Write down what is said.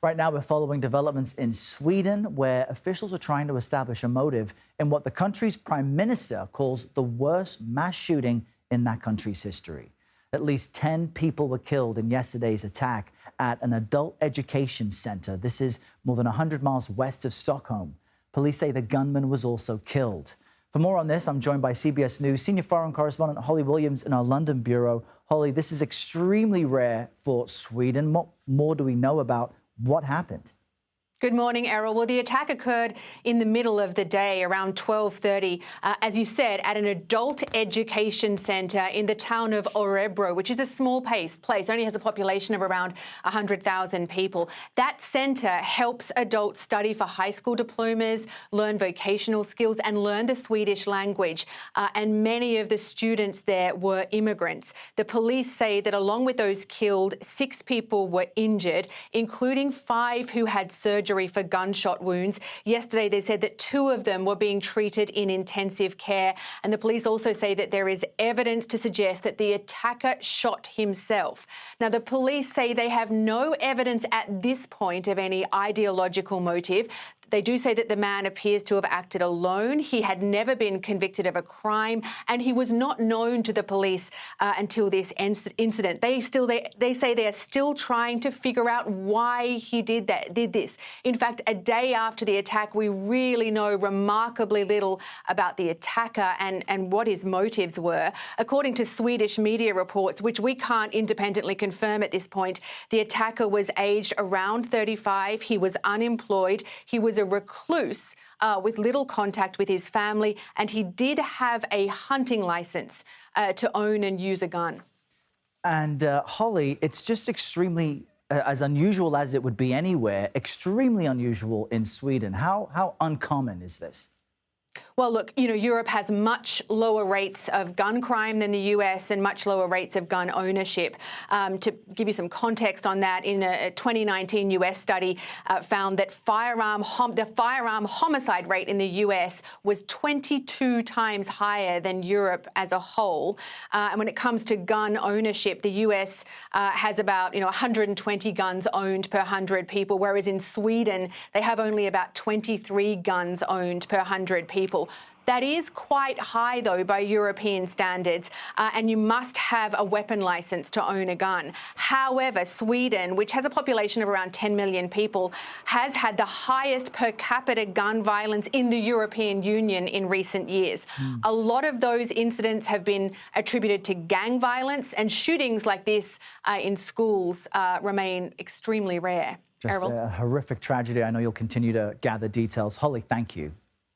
Right now, we're following developments in Sweden, where officials are trying to establish a motive in what the country's prime minister calls the worst mass shooting in that country's history. At least 10 people were killed in yesterday's attack at an adult education center. This is more than 100 miles west of Stockholm. Police say the gunman was also killed. For more on this, I'm joined by CBS News senior foreign correspondent Holly Williams in our London bureau. Holly, this is extremely rare for Sweden. What more do we know about what happened? Good morning, Errol. Well, the attack occurred in the middle of the day, around 12:30, as you said, at an adult education centre in the town of Örebro, which is a small place. It only has a population of around 100,000 people. That centre helps adults study for high school diplomas, learn vocational skills and learn the Swedish language. And many of the students there were immigrants. The police say that along with those killed, 6 people were injured, including 5 who had surgery for gunshot wounds. Yesterday, they said that 2 of them were being treated in intensive care. And the police also say that there is evidence to suggest that the attacker shot himself. Now, the police say they have no evidence at this point of any ideological motive. They do say that the man appears to have acted alone. He had never been convicted of a crime, and he was not known to the police until this incident. They say they are still trying to figure out why he did this. In fact, a day after the attack, we really know remarkably little about the attacker and what his motives were. According to Swedish media reports, which we can't independently confirm at this point, the attacker was aged around 35. He was unemployed. He was a recluse with little contact with his family, and he did have a hunting license to own and use a gun. And Holly, it's just extremely, as unusual as it would be anywhere, extremely unusual in Sweden. How uncommon is this? Well, look, Europe has much lower rates of gun crime than the US and much lower rates of gun ownership. To give you some context on that, in a 2019 US study found that the firearm homicide rate in the US was 22 times higher than Europe as a whole. And when it comes to gun ownership, the US has about 120 guns owned per 100 people, whereas in Sweden, they have only about 23 guns owned per 100 people. That is quite high, though, by European standards, and you must have a weapon license to own a gun. However, Sweden, which has a population of around 10 million people, has had the highest per capita gun violence in the European Union in recent years. A lot of those incidents have been attributed to gang violence, and shootings like this in schools remain extremely rare. Just a horrific tragedy. I know you'll continue to gather details. Holly, thank you.